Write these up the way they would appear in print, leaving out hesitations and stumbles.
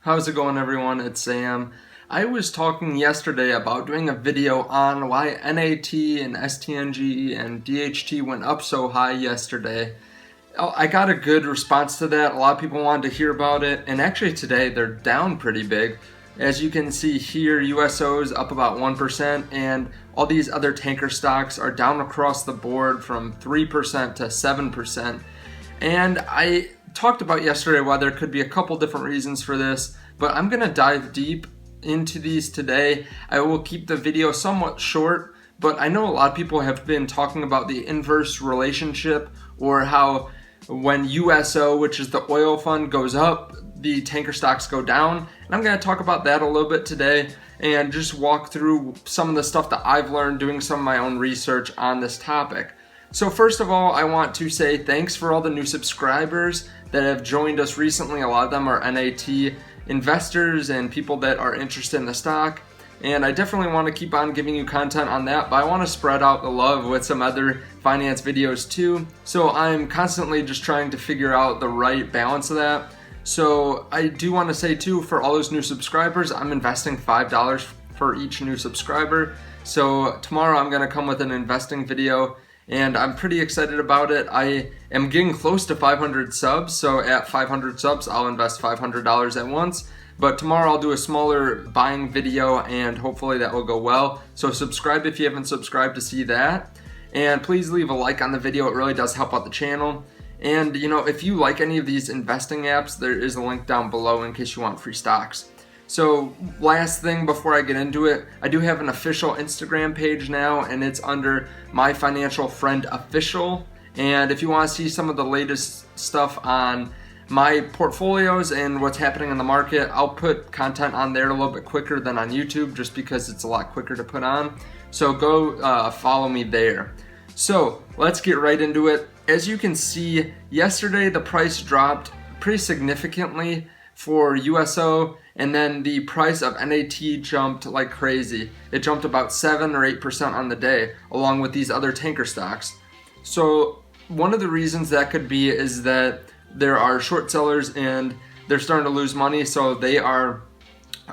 How's it going, everyone? It's Sam. I was talking yesterday about doing a video on why NAT and STNG and DHT went up so high yesterday. I got a good response to that. A lot of people wanted to hear about it, and actually today they're down pretty big. As you can see here, USO is up about 1%, and all these other tanker stocks are down across the board from 3% to 7%. And I talked about yesterday why there could be a couple different reasons for this, but I'm going to dive deep into these today. I will keep the video somewhat short, but I know a lot of people have been talking about the inverse relationship, or how when USO, which is the oil fund, goes up, the tanker stocks go down. And I'm going to talk about that a little bit today and just walk through some of the stuff that I've learned doing some of my own research on this topic. So first of all, I want to say thanks for all the new subscribers that have joined us recently. A lot of them are NAT investors and people that are interested in the stock. And I definitely want to keep on giving you content on that, but I want to spread out the love with some other finance videos too. So I'm constantly just trying to figure out the right balance of that. So I do want to say too, for all those new subscribers, I'm investing $5 for each new subscriber. So tomorrow I'm going to come with an investing video, and I'm pretty excited about it. I am getting close to 500 subs, so at 500 subs, I'll invest $500 at once. But tomorrow I'll do a smaller buying video, and hopefully that will go well. So subscribe if you haven't subscribed to see that. And please leave a like on the video, it really does help out the channel. And if you like any of these investing apps, there is a link down below in case you want free stocks. So last thing before I get into it, I do have an official Instagram page now, and it's under My Financial Friend Official. And if you want to see some of the latest stuff on my portfolios and what's happening in the market, I'll put content on there a little bit quicker than on YouTube, just because it's a lot quicker to put on. So go follow me there. So let's get right into it. As you can see, yesterday the price dropped pretty significantly for USO, and then the price of NAT jumped like crazy. It jumped about 7 or 8% on the day, along with these other tanker stocks. So one of the reasons that could be is that there are short sellers and they're starting to lose money, so they are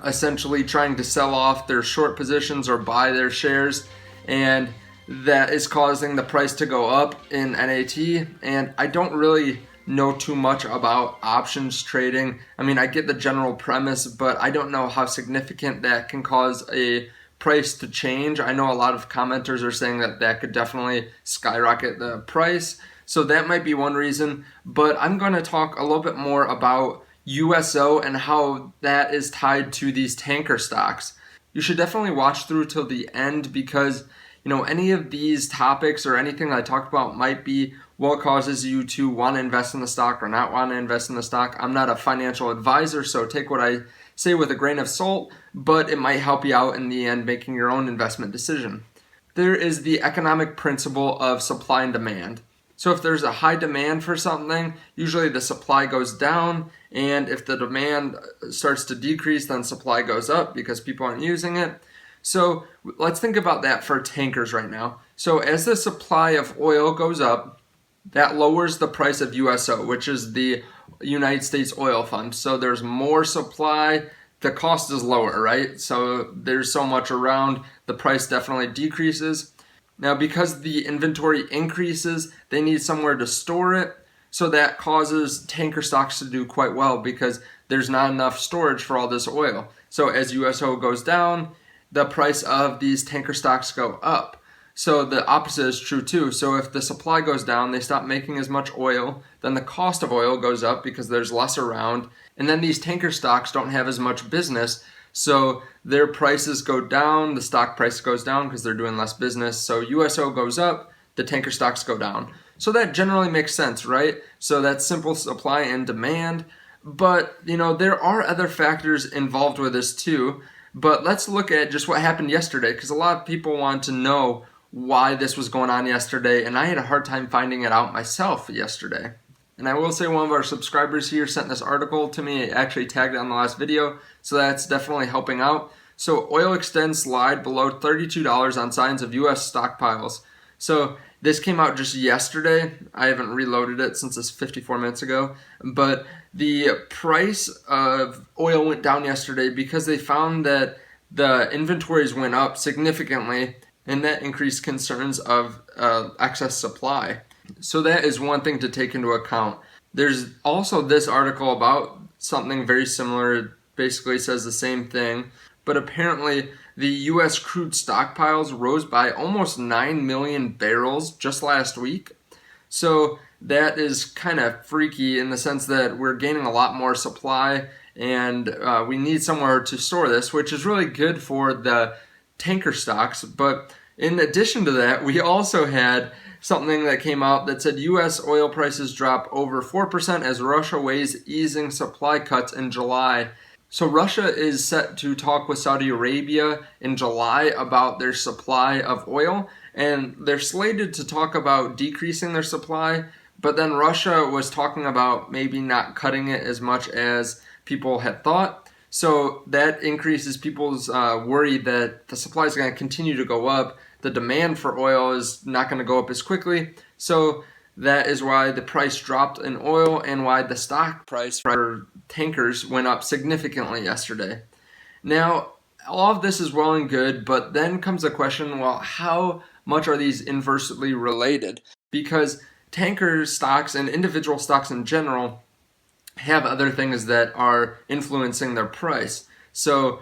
essentially trying to sell off their short positions or buy their shares, and that is causing the price to go up in NAT. And I don't really know too much about options trading. I mean, I get the general premise, but I don't know how significant that can cause a price to change. I know a lot of commenters are saying that that could definitely skyrocket the price. So that might be one reason, but I'm going to talk a little bit more about USO and how that is tied to these tanker stocks. You should definitely watch through till the end, because any of these topics or anything I talked about might be what causes you to want to invest in the stock or not want to invest in the stock. I'm not a financial advisor, so take what I say with a grain of salt, but it might help you out in the end making your own investment decision. There is the economic principle of supply and demand. So if there's a high demand for something, usually the supply goes down, and if the demand starts to decrease, then supply goes up because people aren't using it. So let's think about that for tankers right now. So as the supply of oil goes up, that lowers the price of USO, which is the United States Oil Fund. So there's more supply, the cost is lower, right? So there's so much around, the price definitely decreases. Now, because the inventory increases, they need somewhere to store it. So that causes tanker stocks to do quite well, because there's not enough storage for all this oil. So as USO goes down, the price of these tanker stocks go up. So the opposite is true too. So if the supply goes down, they stop making as much oil, then the cost of oil goes up because there's less around. And then these tanker stocks don't have as much business, so their prices go down, the stock price goes down because they're doing less business. So USO goes up, the tanker stocks go down. So that generally makes sense, right? So that's simple supply and demand. But there are other factors involved with this too. But let's look at just what happened yesterday, because a lot of people want to know why this was going on yesterday, and I had a hard time finding it out myself yesterday. And I will say one of our subscribers here sent this article to me, actually tagged it on the last video, so that's definitely helping out. So oil extends slide below $32 on signs of U.S. stockpiles. So this came out just yesterday. I haven't reloaded it since it's 54 minutes ago. But the price of oil went down yesterday because they found that the inventories went up significantly, and that increased concerns of excess supply. So that is one thing to take into account. There's also this article about something very similar. It basically says the same thing, but apparently the U.S. crude stockpiles rose by almost 9 million barrels just last week. So that is kind of freaky in the sense that we're gaining a lot more supply, and we need somewhere to store this, which is really good for the tanker stocks. But in addition to that, we also had something that came out that said U.S. oil prices drop over 4% as Russia weighs easing supply cuts in July. So Russia is set to talk with Saudi Arabia in July about their supply of oil, and they're slated to talk about decreasing their supply, but then Russia was talking about maybe not cutting it as much as people had thought. So that increases people's worry that the supply is going to continue to go up. The demand for oil is not going to go up as quickly. So that is why the price dropped in oil and why the stock price for tankers went up significantly yesterday. Now, all of this is well and good, but then comes the question, well, how much are these inversely related? Because tanker stocks and individual stocks in general have other things that are influencing their price. So,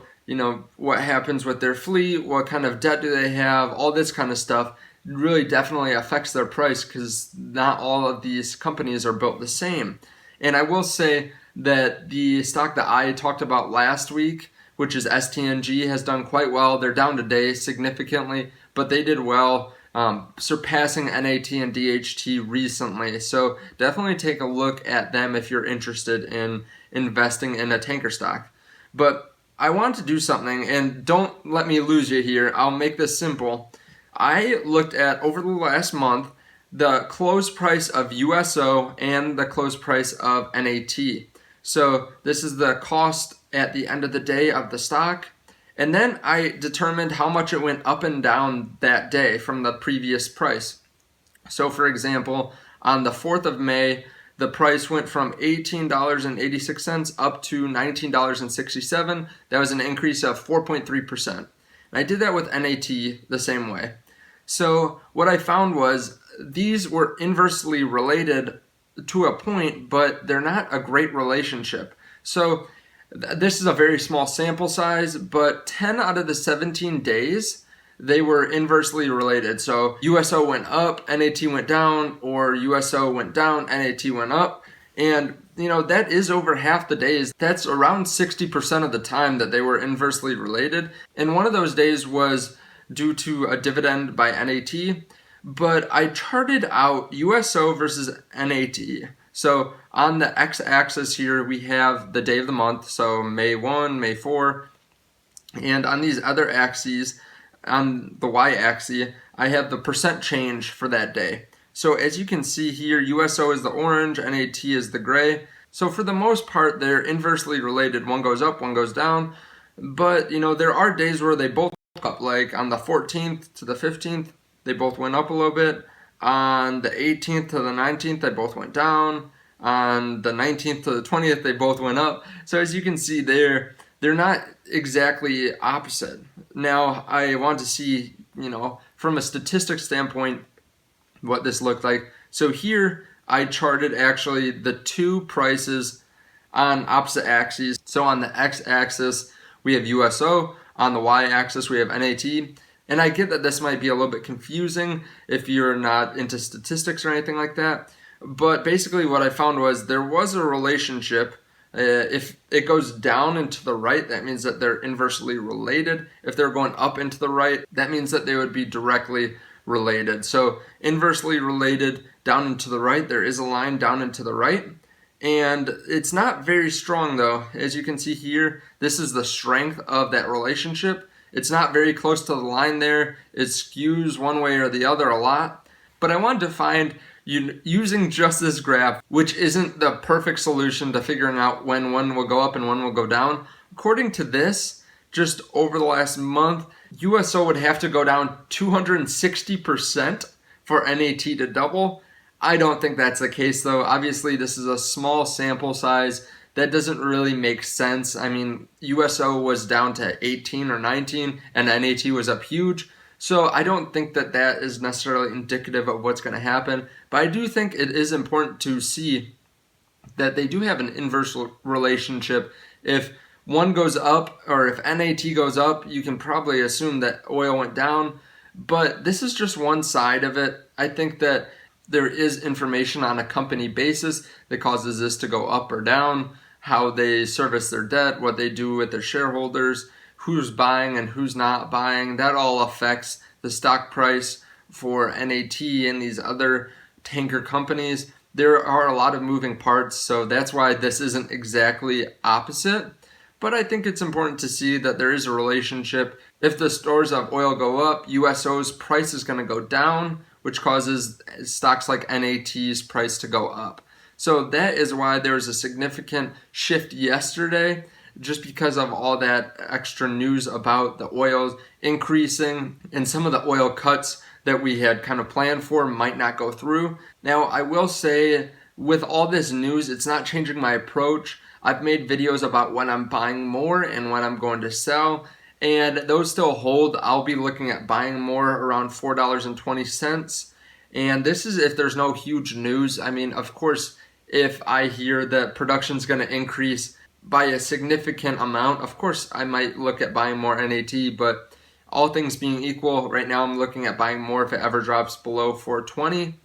what happens with their fleet, what kind of debt do they have, all this kind of stuff really definitely affects their price because not all of these companies are built the same. And I will say that the stock that I talked about last week, which is STNG, has done quite well. They're down today significantly, but they did well, surpassing NAT and DHT recently. So definitely take a look at them if you're interested in investing in a tanker stock. But I want to do something, and don't let me lose you here. I'll make this simple. I looked at, over the last month, the close price of USO and the close price of NAT. So this is the cost at the end of the day of the stock. And then I determined how much it went up and down that day from the previous price. So for example, on the 4th of May, the price went from $18.86 up to $19.67. That was an increase of 4.3%. And I did that with NAT the same way. So what I found was these were inversely related to a point, but they're not a great relationship. So this is a very small sample size, but 10 out of the 17 days, they were inversely related. So USO went up, NAT went down, or USO went down, NAT went up. And, that is over half the days. That's around 60% of the time that they were inversely related. And one of those days was due to a dividend by NAT. But I charted out USO versus NAT. So on the x-axis here, we have the day of the month, so May 1, May 4. And on these other axes, on the y-axis, I have the percent change for that day. So as you can see here, USO is the orange, NAT is the gray. So for the most part, they're inversely related. One goes up, one goes down. But, there are days where they both up, like on the 14th to the 15th, they both went up a little bit. On the 18th to the 19th, they both went down. On the 19th to the 20th, they both went up. So as you can see there, they're not exactly opposite. Now, I want to see, from a statistics standpoint, what this looked like. So here, I charted actually the two prices on opposite axes. So on the x-axis, we have USO. On the y-axis, we have NAT. And I get that this might be a little bit confusing if you're not into statistics or anything like that. But basically what I found was there was a relationship. If it goes down and to the right, that means that they're inversely related. If they're going up and to the right, that means that they would be directly related. So inversely related down and to the right, there is a line down and to the right. And it's not very strong though. As you can see here, this is the strength of that relationship. It's not very close to the line there. It skews one way or the other a lot. But I wanted to find, using just this graph, which isn't the perfect solution to figuring out when one will go up and one will go down. According to this, just over the last month, USO would have to go down 260% for NAT to double. I don't think that's the case though. Obviously, this is a small sample size. That doesn't really make sense. I mean, USO was down to 18 or 19 and NAT was up huge. So I don't think that that is necessarily indicative of what's going to happen. But I do think it is important to see that they do have an inverse relationship. If one goes up or if NAT goes up, you can probably assume that oil went down. But this is just one side of it. I think that there is information on a company basis that causes this to go up or down, how they service their debt, what they do with their shareholders, who's buying and who's not buying. That all affects the stock price for NAT and these other tanker companies. There are a lot of moving parts, so that's why this isn't exactly opposite. But I think it's important to see that there is a relationship. If the stores of oil go up, USO's price is going to go down, which causes stocks like NAT's price to go up. So that is why there was a significant shift yesterday, just because of all that extra news about the oil increasing and some of the oil cuts that we had kind of planned for might not go through. Now, I will say with all this news, it's not changing my approach. I've made videos about when I'm buying more and when I'm going to sell, and those still hold. I'll be looking at buying more around $4.20. And this is if there's no huge news. I mean, of course, if I hear that production's going to increase by a significant amount, of course, I might look at buying more NAT, but all things being equal, right now I'm looking at buying more if it ever drops below 420.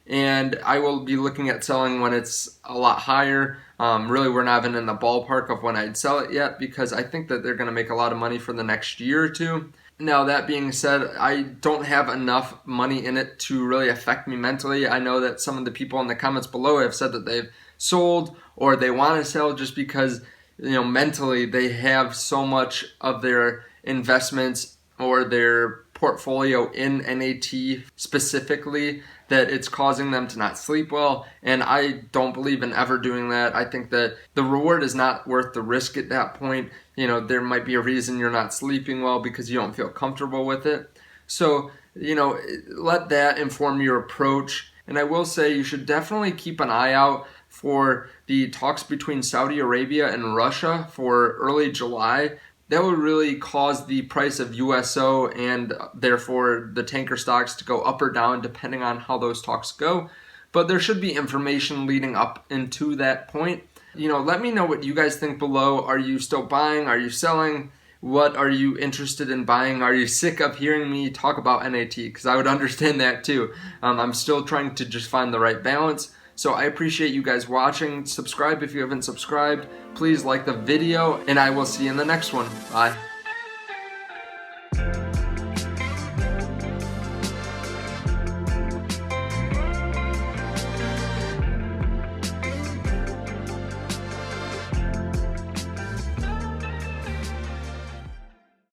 And I will be looking at selling when it's a lot higher. Really, we're not even in the ballpark of when I'd sell it yet, because I think that they're going to make a lot of money for the next year or two. Now, that being said, I don't have enough money in it to really affect me mentally. I know that some of the people in the comments below have said that they've sold or they want to sell just because, mentally they have so much of their investments or their portfolio in NAT specifically that it's causing them to not sleep well, and I don't believe in ever doing that. I think that the reward is not worth the risk at that point. There might be a reason you're not sleeping well because you don't feel comfortable with it. So, let that inform your approach. And I will say you should definitely keep an eye out for the talks between Saudi Arabia and Russia for early July. That would really cause the price of USO and therefore the tanker stocks to go up or down depending on how those talks go. But there should be information leading up into that point. Let me know what you guys think below. Are you still buying? Are you selling? What are you interested in buying? Are you sick of hearing me talk about NAT? Because I would understand that too. I'm still trying to just find the right balance. So I appreciate you guys watching. Subscribe if you haven't subscribed. Please like the video, and I will see you in the next one. Bye.